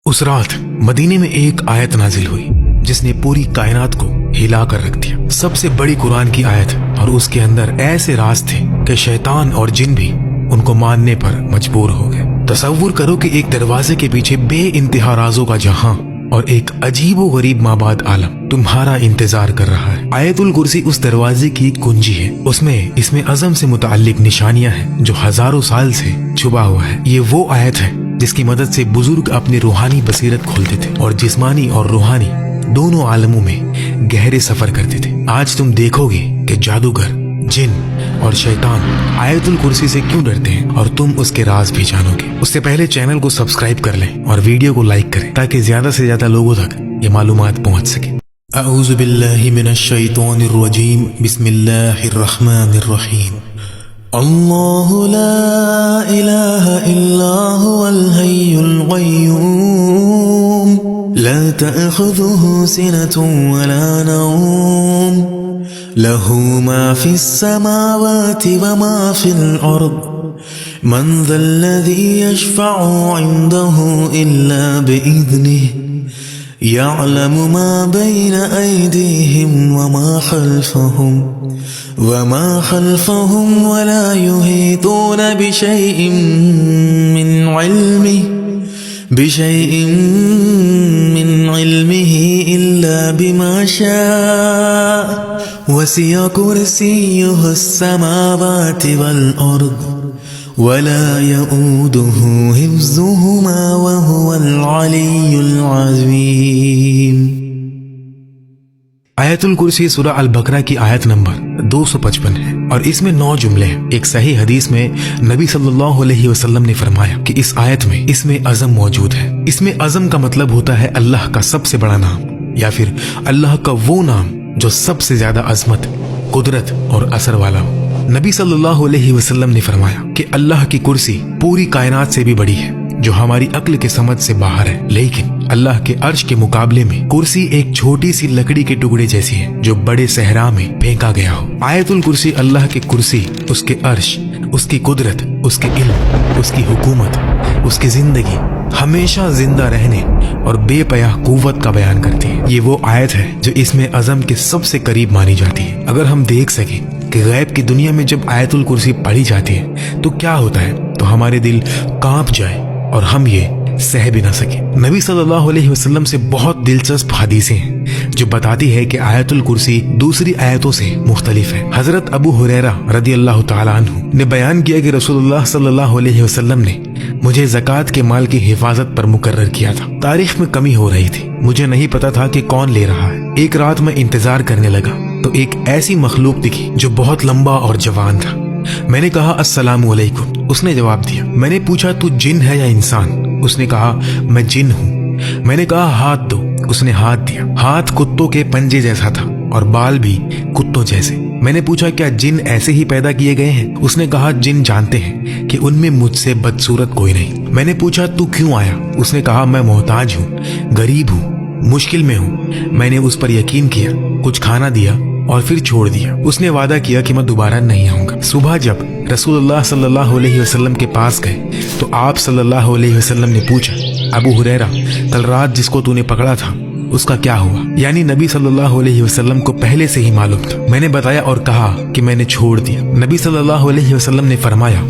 उस रात मदीने में एक आयत नाजिल हुई जिसने पूरी कायनात को हिला कर रख दिया। सबसे बड़ी कुरान की आयत, और उसके अंदर ऐसे राज थे कि शैतान और जिन भी उनको मानने पर मजबूर हो गए। तसव्वुर करो कि एक दरवाजे के पीछे बेइंतहा राजों का जहां और एक अजीबो गरीब माबाद आलम तुम्हारा इंतजार कर रहा है। आयतुल कुर्सी उस दरवाजे की कुंजी है। उसमें इसमें अज़म से मुताल्लिक निशानियां हैं जो हजारों साल से छुपा हुआ है। ये वो आयत है जिसकी मदद से बुजुर्ग अपनी रूहानी बसीरत खोलते थे और जिस्मानी और रूहानी दोनों आलमों में गहरे सफर करते थे। आज तुम देखोगे कि जादूगर, जिन और शैतान आयतुल कुर्सी से क्यों डरते हैं और तुम उसके राज भी जानोगे। उससे पहले चैनल को सब्सक्राइब कर लें और वीडियो को लाइक करें ताकि ज्यादा से ज्यादा लोगों तक ये मालूमात पहुंच सके। अऊज़ु बिल्लाहि मिनश शैतानिर रजीम, बिस्मिल्लाहिर रहमानिर रहीम। अल्लाहु ला इलाहा इल्ला हुवल हय्युल क़य्यूम, ला तअख़ुज़ुहु सिनतुन वला नौम, लहू मा फिस समावाति व मा फिल अर्द, मन ज़ल्लज़ी यशफ़अु इंदहु इल्ला बिइज़्निहि, यअलमु मा बैन अयदीहिम व मा खल्फ़हुम वला युहीतून बिशैइन मिन इल्मिही इल्ला बिमा शाअ, वसिअ कुर्सियुहु अस्समावाति वल अर्द, वला यऊदुहु हिफ्ज़ुहुमा वहुवल अलिय्युल अज़ीम। आयतुल कुर्सी सूरह अल बकरा की आयत नंबर 255 है और इसमें 9 जुमले हैं। एक सही हदीस में नबी सल्लल्लाहु अलैहि वसल्लम ने फरमाया कि इस आयत में इसमें अज़म मौजूद है। इसमें अज़म का मतलब होता है अल्लाह का सबसे बड़ा नाम या फिर अल्लाह का वो नाम जो सबसे ज्यादा अजमत, कुदरत और असर वाला हो। नबी सल्लल्लाहु अलैहि वसल्लम ने फरमाया कि अल्लाह की कुर्सी पूरी कायनात से भी बड़ी है जो हमारी अक्ल के समझ से बाहर है, लेकिन अल्लाह के अर्श के मुकाबले में कुर्सी एक छोटी सी लकड़ी के टुकड़े जैसी है जो बड़े सहरा में फेंका गया हो। आयतुल कुर्सी अल्लाह की कुर्सी, उसके अर्श, उसकी कुदरत, उसके इल्म, उसकी हुकूमत, उसकी जिंदगी, हमेशा जिंदा रहने और बेपयाह कुव्वत का बयान करती है। ये वो आयत है जो इसमें अज़म के सबसे करीब मानी जाती है। अगर हम देख सके कि गैब की दुनिया में जब आयतुल कुर्सी पढ़ी जाती है तो क्या होता है, तो हमारे दिल कांप जाए और हम ये सह भी ना सके। नबी सल्लल्लाहु अलैहि वसल्लम से बहुत दिलचस्प हदीसें हैं जो बताती है कि आयतुल कुर्सी दूसरी आयतों से मुख्तलिफ है। हजरत अबू हुरैरा रदियल्लाहु ताला अन्हु ने बयान किया कि रसूलुल्लाह सल्लल्लाहु अलैहि वसल्लम ने मुझे ज़कात के माल की हिफाजत पर मुकर्रर किया था। तारीख में कमी हो रही थी, मुझे नहीं पता था कि कौन ले रहा है। एक रात मैं इंतजार करने लगा तो एक ऐसी मखलूक दिखी जो बहुत लंबा और जवान था। मैंने कहा अस्सलामु अलैकुम, उसने जवाब दिया। मैंने पूछा तू जिन है या इंसान? उसने कहा मैं जिन हूँ। मैंने कहा हाथ दो, उसने हाथ दिया। हाथ कुत्तों के पंजे जैसा था और बाल भी कुत्तों जैसे। मैंने पूछा क्या जिन ऐसे ही पैदा किए गए हैं? उसने कहा जिन जानते हैं कि उनमें मुझसे बदसूरत कोई नहीं। मैंने पूछा तू क्यों आया? उसने कहा मैं मोहताज हूँ, गरीब हूँ, मुश्किल में हूँ। मैंने उस पर यकीन किया, कुछ खाना दिया और फिर छोड़ दिया। उसने वादा किया कि मैं दोबारा नहीं आऊंगा। सुबह जब रसूलुल्लाह सल्लल्लाहु अलैहि वसल्लम के पास गए तो आप सल्लल्लाहु अलैहि वसल्लम ने पूछा, अबू हुरैरा कल रात जिसको तूने पकड़ा था उसका क्या हुआ? यानी नबी सल्लल्लाहु अलैहि वसल्लम को पहले से ही मालूम था। मैंने बताया और कहा कि मैंने छोड़ दिया। नबी सल्लल्लाहु अलैहि वसल्लम ने फरमाया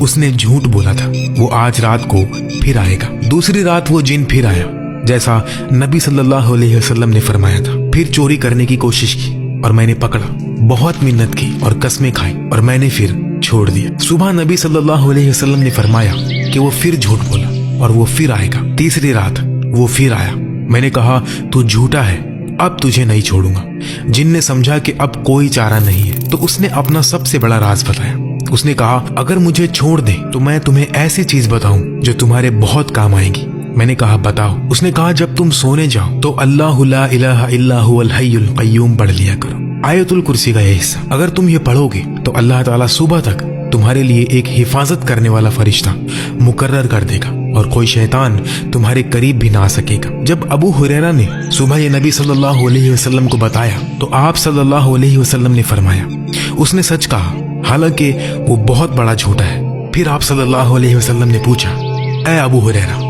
उसने झूठ बोला था, वो आज रात को फिर आएगा। दूसरी रात वो जिन फिर आया जैसा नबी सल्लल्लाहु अलैहि वसल्लम ने फरमाया था। फिर चोरी करने की कोशिश की और मैंने पकड़ा, बहुत मिन्नत की और कस्में खाई और मैंने फिर छोड़ दिया। सुबह नबी सल्लल्लाहु अलैहि वसल्लम ने फरमाया कि वो फिर झूठ बोला और वो फिर आएगा। तीसरी रात वो फिर आया। मैंने कहा तू झूठा है, अब तुझे नहीं छोड़ूंगा। जिन ने समझा कि अब कोई चारा नहीं है तो उसने अपना सबसे बड़ा राज बताया। उसने कहा अगर मुझे छोड़ दे तो मैं तुम्हें ऐसी चीज बताऊं जो तुम्हारे बहुत काम आएगी। मैंने कहा बताओ। उसने कहा जब तुम सोने जाओ तो अल्लाहु ला इलाहा इल्ला हुवल हय्युल क़य्यूम पढ़ लिया करो। आयतुल कुर्सी का यह हिस्सा अगर तुम ये पढ़ोगे तो अल्लाह ताला सुबह तक तुम्हारे लिए एक हिफाजत करने वाला फरिश्ता मुकर्रर कर देगा और कोई शैतान तुम्हारे करीब भी ना आ सकेगा। जब अबू हुरैरा ने सुबह ये नबी सल्लल्लाहु अलैहि वसल्लम को बताया तो आप सल्लल्लाहु अलैहि वसल्लम ने फरमाया उसने सच कहा, हालांकि वो बहुत बड़ा झूठा है। फिर आप सल्लल्लाहु अलैहि वसल्लम ने पूछा, ऐ अबू हुरैरा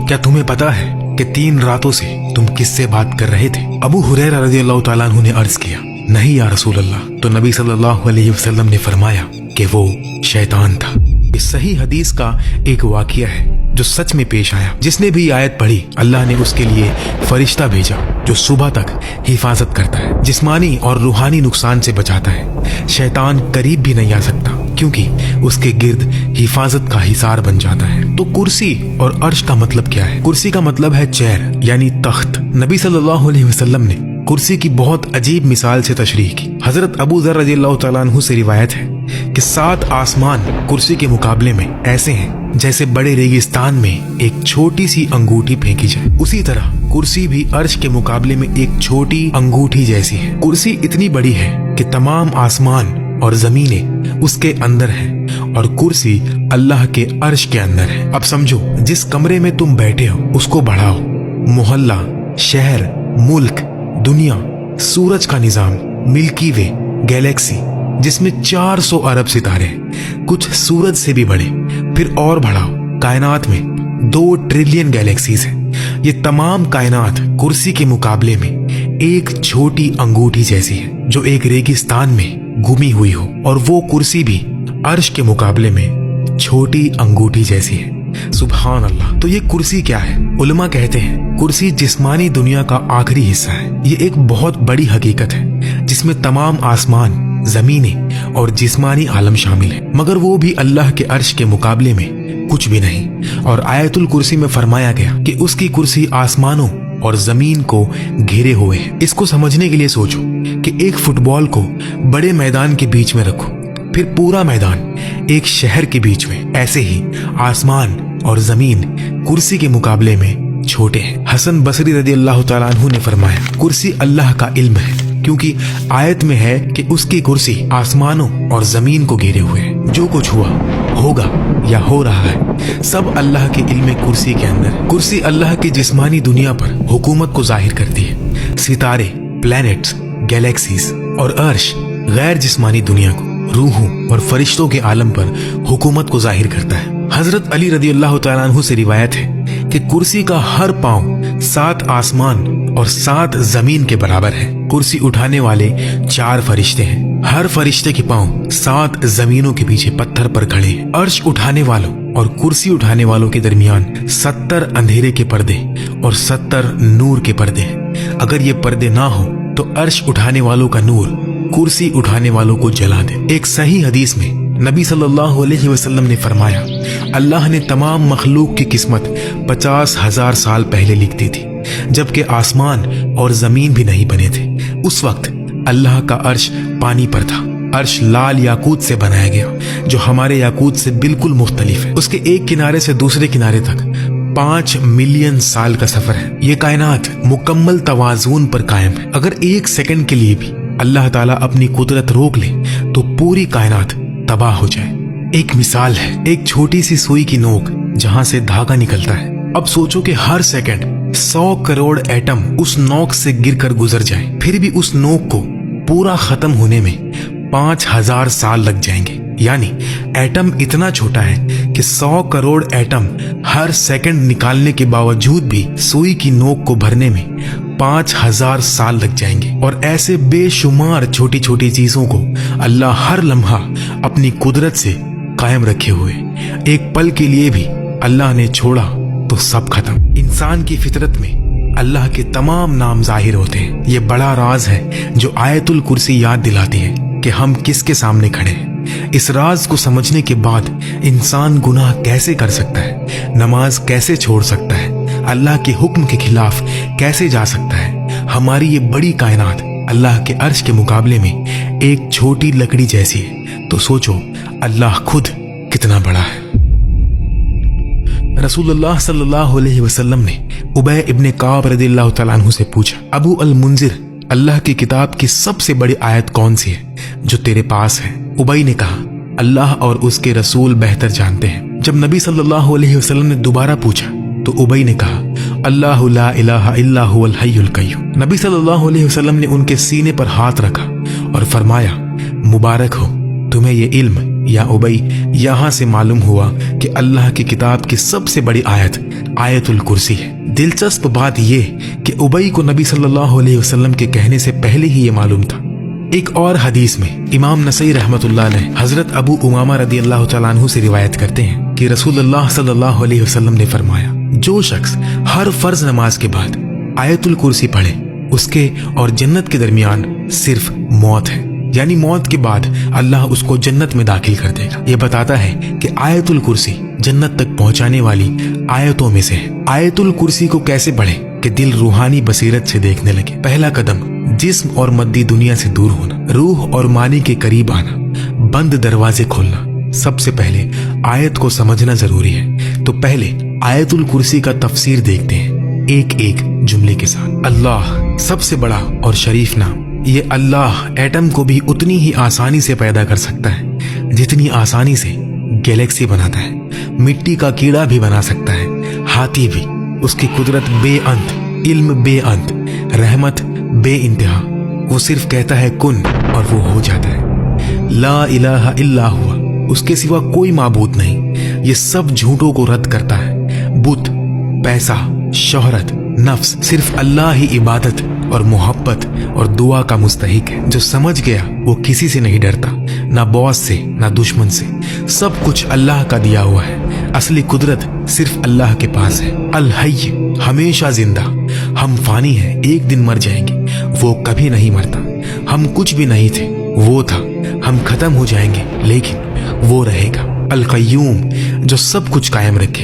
क्या तुम्हें पता है कि 3 रातों से तुम किससे बात कर रहे थे? अबू हुरैरा रज़ियल्लाहु ताला अन्हु ने अर्ज किया, नहीं या रसूल अल्लाह। तो नबी सल्लल्लाहु अलैहि वसल्लम ने फरमाया कि वो शैतान था। इस सही हदीस का एक वाक़या है जो सच में पेश आया। जिसने भी आयत पढ़ी, अल्लाह ने उसके लिए फरिश्ता भेजा जो सुबह तक हिफाजत करता है, जिस्मानी और रूहानी नुकसान से बचाता है। शैतान करीब भी नहीं आ सकता क्योंकि उसके गिर्द हिफाजत का हिसार बन जाता है। तो कुर्सी और अर्श का मतलब क्या है? कुर्सी का मतलब है चेयर यानी तख्त। नबी सल्लल्लाहु अलैहि वसल्लम ने कुर्सी की बहुत अजीब मिसाल से तशरीह की। हजरत अबू ज़र रज़ियल्लाहु ताला अन्हु से रिवायत है कि 7 आसमान कुर्सी के मुकाबले में ऐसे हैं जैसे बड़े रेगिस्तान में एक छोटी सी अंगूठी फेंकी जाए। उसी तरह कुर्सी भी अर्श के मुकाबले में एक छोटी अंगूठी जैसी है। कुर्सी इतनी बड़ी है कि तमाम आसमान और जमीनें उसके अंदर हैं और कुर्सी अल्लाह के अर्श के अंदर है। अब समझो, जिस कमरे में तुम बैठे हो उसको बढ़ाओ। मोहल्ला, शहर, मुल्क, दुनिया, सूरज का निजाम, मिल्की वे, गैलेक्सी जिसमें 400 अरब सितारे हैं, कुछ सूरज से भी बड़े। फिर और बढ़ाओ, कायनात में 2 ट्रिलियन गैलेक्सीज हैं। ये तमाम कायनात कुर्सी के मुकाबले में एक छोटी अंगूठी जैसी है जो एक रेगिस्तान में घुमी हुई हो, और वो कुर्सी भी अर्श के मुकाबले में छोटी अंगूठी जैसी है। सुभान अल्लाह। तो ये कुर्सी क्या है? उलमा कहते हैं कुर्सी जिस्मानी दुनिया का आखिरी हिस्सा है। ये एक बहुत बड़ी हकीकत है जिसमें तमाम आसमान, जमीनें और जिस्मानी आलम शामिल है, मगर वो भी अल्लाह के अर्श के मुकाबले में कुछ भी नहीं। और आयतुल कुर्सी में फरमाया गया कि उसकी कुर्सी आसमानों और जमीन को घेरे हुए है। इसको समझने के लिए सोचो कि एक फुटबॉल को बड़े मैदान के बीच में रखो, फिर पूरा मैदान एक शहर के बीच में। ऐसे ही आसमान और जमीन कुर्सी के मुकाबले में छोटे हैं। हसन बसरी रज़ियल्लाहु ताला अन्हु ने फरमाया, कुर्सी अल्लाह का इल्म है क्योंकि आयत में है कि उसकी कुर्सी आसमानों और जमीन को घेरे हुए है। जो कुछ हुआ, होगा या हो रहा है, सब अल्लाह के इल्म कुर्सी के अंदर। कुर्सी अल्लाह की जिस्मानी दुनिया पर हुकूमत को जाहिर करती है। सितारे, प्लैनेट्स, गैलेक्सीज और अर्श गैर जिस्मानी दुनिया को, रूहों और फरिश्तों के आलम पर हुकूमत को जाहिर करता है। हजरत अली रज़ियल्लाहु ताला अन्हु से रिवायत है कि कुर्सी का हर पांव 7 आसमान और 7 जमीन के बराबर है। कुर्सी उठाने वाले 4 फरिश्ते हैं। हर फरिश्ते के पांव 7 जमीनों के पीछे पत्थर पर खड़े हैं। अर्श उठाने वालों और कुर्सी उठाने वालों के दरमियान 70 अंधेरे के पर्दे और 70 नूर के पर्दे हैं। अगर ये पर्दे ना हो तो अर्श उठाने वालों का नूर कुर्सी उठाने वालों को जला दे। एक सही हदीस में नबी सल्लल्लाहु अलैहि वसल्लम ने फरमाया, अल्लाह ने तमाम मखलूक की किस्मत 50,000 साल पहले लिख दी थी, जबकि आसमान और जमीन भी नहीं बने थे। उस वक्त अल्लाह का अर्श पानी पर था। अर्श लाल याकूत से बनाया गया जो हमारे याकूत से बिल्कुल मुख्तलिफ है। उसके एक किनारे से दूसरे किनारे तक 5 मिलियन साल का सफर है। ये कायनात मुकम्मल तवाज़ुन पर कायम है। अगर 1 सेकंड के लिए भी अल्लाह ताला अपनी कुदरत रोक ले तो पूरी कायनात तबाह हो जाए। एक मिसाल है, एक छोटी सी सुई की नोक जहां से धागा निकलता है। अब सोचो कि हर सेकंड 100 करोड़ एटम उस नोक से गिरकर गुजर जाए, फिर भी उस नोक को पूरा खत्म होने में 5000 साल लग जाएंगे। यानी एटम इतना छोटा है कि 100 करोड़ एटम हर सेकंड निकालने के बावजूद भी सुई की नोक को भरने में 5000 साल लग जाएंगे। और ऐसे बेशुमार छोटी छोटी चीजों को अल्लाह हर लम्हा अपनी कुदरत से कायम रखे हुए। एक पल के लिए भी अल्लाह ने छोड़ा तो सब खत्म। इंसान की फितरत में अल्लाह के तमाम नाम जाहिर होते हैं। ये बड़ा राज है जो आयतुल कुर्सी याद दिलाती है कि हम किसके सामने खड़े हैं। इस राज को समझने के बाद इंसान गुनाह कैसे कर सकता है, नमाज कैसे छोड़ सकता है, अल्लाह के हुक्म के खिलाफ कैसे जा सकता है। हमारी ये बड़ी कायनात अल्लाह के अर्श के मुकाबले में एक छोटी लकड़ी जैसी है। तो सोचो अल्लाह खुद कितना बड़ा है। रसूलुल्लाह सल्लल्लाहु अलैहि वसल्लम ने उबय इब्ने काब रज़ियल्लाहु तआला अन्हु से पूछा, अबू अल मुंजिर, अल्लाह की किताब की सबसे बड़ी आयत कौन सी है जो तेरे पास है? उबई ने कहा, अल्लाह और उसके रसूल बेहतर जानते हैं। जब नबी सल्लल्लाहु अलैहि वसल्लम ने दोबारा पूछा तो उबई ने कहा, अल्लाहु ला इलाहा इल्ला हुवल हय्युल कय्यूम। नबी सल्लल्लाहु अलैहि वसल्लम ने उनके सीने पर हाथ रखा और फरमाया, मुबारक हो तुम्हें ये इल्म या उबई, यहाँ से मालूम हुआ कि अल्लाह की किताब की सबसे बड़ी आयत आयतुल कुर्सी है। दिलचस्प बात यह कि उबई को नबी सल्लल्लाहु अलैहि वसल्लम के कहने से पहले ही ये मालूम था। एक और हदीस में इमाम नसई रहमतुल्लाह अलैह हजरत अबू उमामा रदियल्लाहु तआला अन्हु से रिवायत करते हैं कि रसूलुल्लाह सल्लल्लाहु अलैहि वसल्लम ने फरमाया, जो शख्स हर फर्ज नमाज के बाद आयतुल कुर्सी पढ़े, उसके और जन्नत के दरमियान सिर्फ मौत है, यानी मौत के बाद अल्लाह उसको जन्नत में दाखिल कर देगा। यह बताता है कि आयतुल कुर्सी जन्नत तक पहुंचाने वाली आयतों में से है। आयतुल कुर्सी को कैसे पढ़े कि दिल रूहानी बसीरत से देखने लगे। पहला कदम, जिस्म और मद्दी दुनिया से दूर होना, रूह और मानी के करीब आना, बंद दरवाजे खोलना। सबसे पहले आयत को समझना जरूरी है, तो पहले आयतुल कुर्सी का तफसीर देखते हैं एक एक जुमले के साथ। अल्लाह सबसे बड़ा और शरीफ नाम। ये अल्लाह एटम को भी उतनी ही आसानी से पैदा कर सकता है जितनी आसानी से गैलेक्सी बनाता है। मिट्टी का कीड़ा भी बना सकता है, हाथी भी। उसकी कुदरत बेअंत, इल्म बेअंत, रहमत बे इंतहा। वो सिर्फ कहता है कुन और वो हो जाता है। ला इलाहा इल्ला हुआ, उसके सिवा कोई माबूद नहीं। ये सब झूठों को रद्द करता है। बुत, पैसा, शोहरत, नफ्स, सिर्फ अल्लाह ही इबादत और मोहब्बत और दुआ का मुस्तहिक है। जो समझ गया वो किसी से नहीं डरता, ना बॉस से ना दुश्मन से। सब कुछ अल्लाह का दिया हुआ है। असली कुदरत सिर्फ अल्लाह के पास है। अल हय्य, हमेशा जिंदा। हम फानी हैं, एक दिन मर जाएंगे, वो कभी नहीं मरता। हम कुछ भी नहीं थे, वो था। हम खत्म हो जाएंगे, लेकिन वो रहेगा। अल कय्यूम, जो सब कुछ कायम रखे।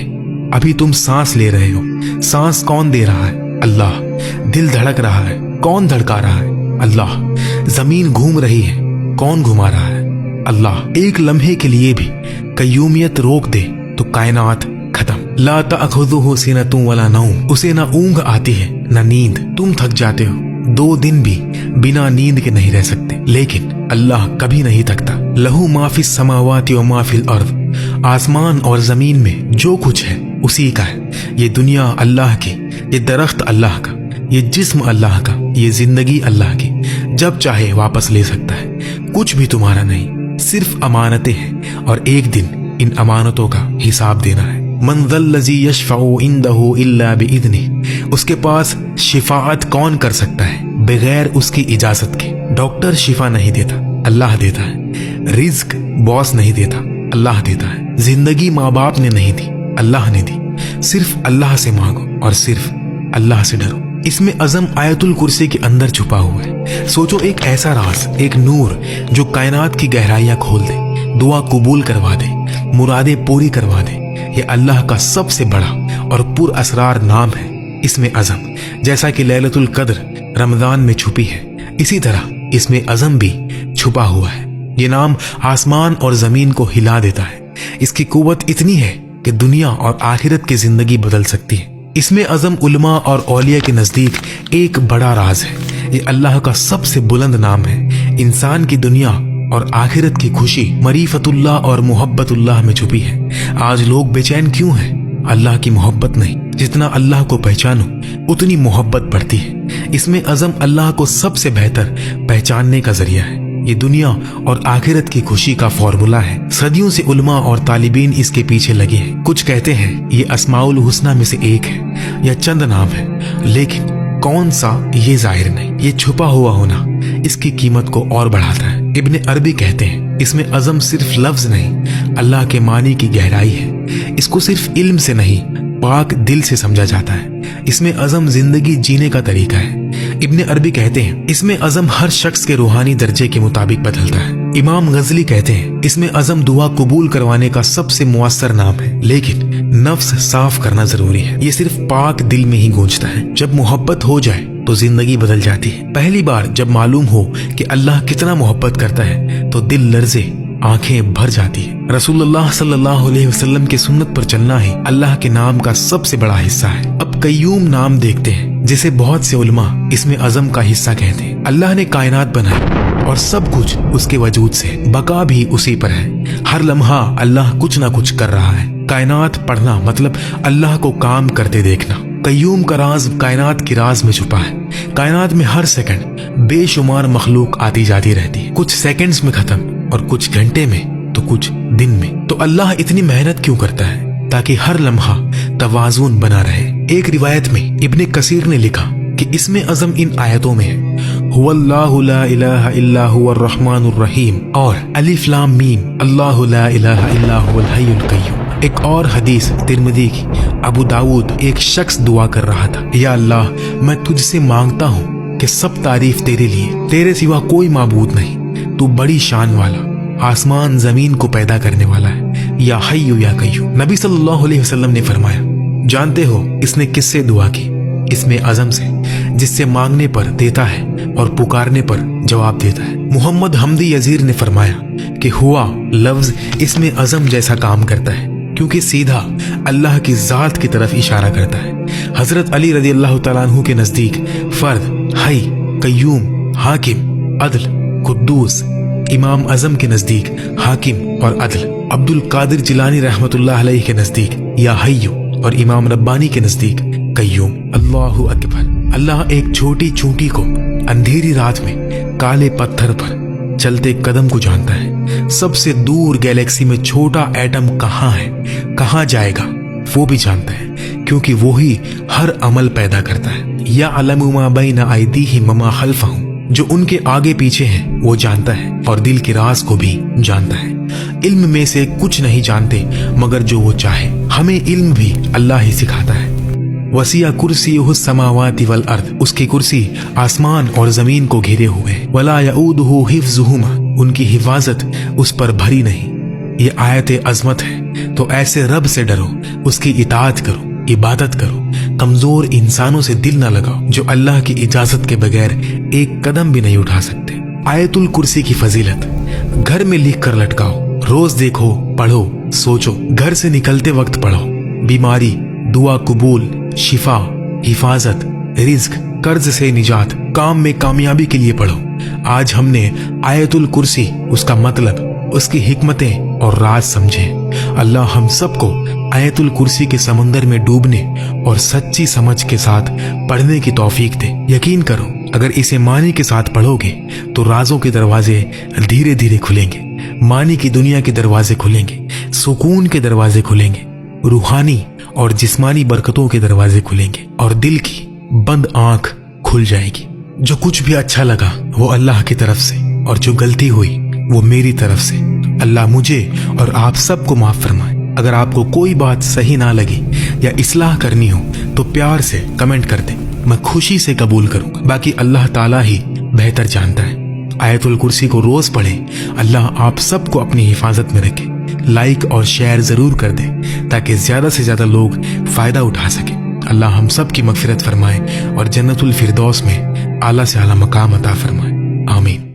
अभी तुम सांस ले रहे हो, सांस कौन दे रहा है? अल्लाह। दिल धड़क रहा है, कौन धड़का रहा है? अल्लाह। जमीन घूम रही है, कौन घुमा रहा है? अल्लाह। एक लम्हे के लिए भी कय्यूमियत रोक दे तो कायनात खत्म। ला तअखुज़ुहु सिनतुन वला नौम, उसे ना ऊंघ आती है ना नींद। तुम थक जाते हो, 2 दिन भी बिना नींद के नहीं रह सकते, लेकिन अल्लाह कभी नहीं थकता। लहू माफिस समावाति व माफिल अर्द, आसमान और जमीन में जो कुछ है उसी का है। ये दुनिया अल्लाह की, ये दरख्त अल्लाह का, ये जिस्म अल्लाह का, ये जिंदगी अल्लाह की। जब चाहे वापस ले सकता है। कुछ भी तुम्हारा नहीं, सिर्फ अमानतें हैं और एक दिन इन अमानतों का हिसाब देना है। मन ज़ल्लज़ी यशफ़अउ इंदहु इल्ला बिइज़्निही, उसके पास शिफाअत कौन कर सकता है बगैर उसकी इजाजत के। डॉक्टर शिफा नहीं देता, अल्लाह देता है। रिज्क बॉस नहीं देता, अल्लाह देता है। जिंदगी माँ बाप ने नहीं दी, अल्लाह ने दी। सिर्फ अल्लाह से मांगो और सिर्फ अल्लाह से डरो। इसमें अज़म आयतुल कुर्सी के अंदर छुपा हुआ है। सोचो, एक ऐसा राज, एक नूर जो कायनात की गहराइयां खोल दे, दुआ कबूल करवा दे, मुरादें पूरी करवा दे। ये अल्लाह का सबसे बड़ा और पुर असरार नाम है। इसमें अज़म, जैसा कि लैलतुल कद्र रमजान में छुपी है, इसी तरह इसमें अज़म भी छुपा हुआ है। ये नाम आसमान और जमीन को हिला देता है। इसकी कुव्वत इतनी है कि दुनिया और आखिरत की जिंदगी बदल सकती है। इसमें अज़म उलमा और औलिया के नजदीक एक बड़ा राज है। ये अल्लाह का सबसे बुलंद नाम है। इंसान की दुनिया और आखिरत की खुशी मरीफतुल्लाह और मोहब्बतुल्लाह में छुपी है। आज लोग बेचैन क्यों हैं? अल्लाह की मोहब्बत नहीं। जितना अल्लाह को पहचानो उतनी मोहब्बत बढ़ती है। इसमें अज़म अल्लाह को सबसे बेहतर पहचानने का जरिया है। ये दुनिया और आखिरत की खुशी का फॉर्मूला है। सदियों से उलमा और तालिबीन इसके पीछे लगे हैं। कुछ कहते हैं ये अस्माउल हुस्ना में से एक है या चंद नाम है, लेकिन कौन सा ये जाहिर नहीं। ये छुपा हुआ होना इसकी कीमत को और बढ़ाता है। इब्ने अरबी कहते हैं इसमें अज़म सिर्फ लफ्ज नहीं, अल्लाह के मानी की गहराई है। इसको सिर्फ इल्म से नहीं, पाक दिल से समझा जाता है। इसमें अज़म जिंदगी जीने का तरीका है। इब्ने अरबी कहते हैं इसमें अज़म हर शख्स के रूहानी दर्जे के मुताबिक बदलता है। इमाम गजली कहते हैं इसमें अज़म दुआ कबूल करवाने का सबसे मुअस्सर नाम है, लेकिन नफ्स साफ करना जरूरी है। ये सिर्फ पाक दिल में ही गूंजता है। जब मोहब्बत हो जाए तो जिंदगी बदल जाती है। पहली बार जब मालूम हो कि अल्लाह कितना मोहब्बत करता है तो दिल लर्जे, आंखें भर जाती है। रसूलुल्लाह सल्लल्लाहु अलैहि वसल्लम की सुन्नत पर चलना ही अल्लाह के नाम का सबसे बड़ा हिस्सा है। अब कय्यूम नाम देखते हैं, जिसे बहुत से उलमा इसमें अज़म का हिस्सा कहते हैं। अल्लाह ने कायनात बनाई और सब कुछ उसके वजूद से, बका भी उसी पर है। हर लम्हा अल्लाह कुछ ना कुछ कर रहा है। कायनात पढ़ना मतलब अल्लाह को काम करते देखना। कय्यूम का राज कायनात की राज में छुपा है। कायनात में हर सेकंड बेशुमार मखलूक आती जाती रहती है, कुछ सेकंड्स में खत्म और कुछ घंटे में तो कुछ दिन में। तो अल्लाह इतनी मेहनत क्यों करता है? ताकि हर लम्हा तवाज़ुन बना रहे। एक रिवायत में इब्ने कसीर ने लिखा कि इसमें अज़म इन आयतों में है, हुवल्लाहु ला इलाहा इल्ला हुवर रहमानुर रहीम और अलिफ लाम मीम अल्लाहु ला इलाहा इल्ला हुवल हय्युल क़य्यूम। एक और हदीस तिरमिज़ी की, अबू दाऊद, एक शख्स दुआ कर रहा था, या अल्लाह मैं तुझसे मांगता हूँ कि सब तारीफ तेरे लिए, तेरे सिवा कोई माबूद नहीं, तू बड़ी शान वाला, आसमान जमीन को पैदा करने वाला है, या हय्यु या क़य्यूम। नबी सल्लल्लाहु अलैहि वसल्लम ने फरमाया, जानते हो इसने किससे दुआ की? इसमें अज़म से, जिससे मांगने पर देता है और पुकारने पर जवाब देता है। मोहम्मद हमदी यजीर ने फरमाया कि हुआ लफ्ज इसमें अज़म जैसा काम करता है, क्योंकि सीधा अल्लाह की जात की तरफ इशारा करता है। हजरत अली रज़ी अल्लाह तआला अन्हु के नजदीक फर्द, हई, कय्यूम, हाकिम, अदल, कुद्दूस, इमाम अज़म के नजदीक हाकिम और अदल, अब्दुल कादिर जिलानी रहमतुल्लाह अलैहि के नजदीक या हय्यु और इमाम रब्बानी के नजदीक कय्यूम। अल्लाहु अकबर। अल्लाह एक छोटी चूंटी को अंधेरी रात में काले पत्थर पर चलते कदम को जानता है। सबसे दूर गैलेक्सी में छोटा एटम कहाँ है, कहाँ जाएगा, वो भी जानता है, क्योंकि वो ही हर अमल पैदा करता है। या अलमु मा बैना अयदीहिम वमा खल्फहुम, जो उनके आगे पीछे है वो जानता है, और दिल के राज को भी जानता है। इल्म में से कुछ नहीं जानते मगर जो वो चाहे। हमें इल्म भी अल्लाह ही सिखाता है। वसिया कुर्सीयुहु समावाति वल अर्द, उसकी कुर्सी आसमान और जमीन को घेरे हुए। वला यऊदुहु हिफ्जुहुमा, उनकी हिफाजत उस पर भरी नहीं। ये आयत अजमत है, तो ऐसे रब से डरो, उसकी इताअत करो, इबादत करो, कमजोर इंसानों से दिल न लगाओ जो अल्लाह की इजाजत के बगैर एक कदम भी नहीं उठा सकते। आयतुल कुर्सी की फजीलत, घर में लिख कर लटकाओ, रोज देखो, पढ़ो, सोचो, घर से निकलते वक्त पढ़ो। बीमारी, दुआ कबूल, शिफा, हिफाजत, रिज्क, कर्ज से निजात, काम में कामयाबी के लिए पढ़ो। आज हमने आयतुल कुर्सी, उसका मतलब, उसकी हिकमतें और राज समझे। अल्लाह हम सबको आयतुल कुर्सी के समंदर में डूबने और सच्ची समझ के साथ पढ़ने की तौफीक दे। यकीन करो, अगर इसे मानी के साथ पढ़ोगे तो राजों के दरवाजे धीरे धीरे खुलेंगे, मानी की दुनिया के दरवाजे खुलेंगे, सुकून के दरवाजे खुलेंगे, रूहानी और जिस्मानी बरकतों के दरवाजे खुलेंगे, और दिल की बंद आंख खुल जाएगी। जो कुछ भी अच्छा लगा वो अल्लाह की तरफ से, और जो गलती हुई वो मेरी तरफ से। अल्लाह मुझे और आप सबको माफ फरमाए। अगर आपको कोई बात सही ना लगी या इस्लाह करनी हो तो प्यार से कमेंट कर दें, मैं खुशी से कबूल करूंगा। बाकी अल्लाह ताला ही बेहतर जानता है। आयतुल कुर्सी को रोज पढ़ें। अल्लाह आप सबको अपनी हिफाजत में रखे। लाइक और शेयर जरूर कर दें ताकि ज्यादा से ज्यादा लोग फायदा उठा सके। अल्लाह हम सब की मगफिरत फरमाए और जन्नतुल फिरदौस में आला से आला मकाम अता फरमाए। आमीन।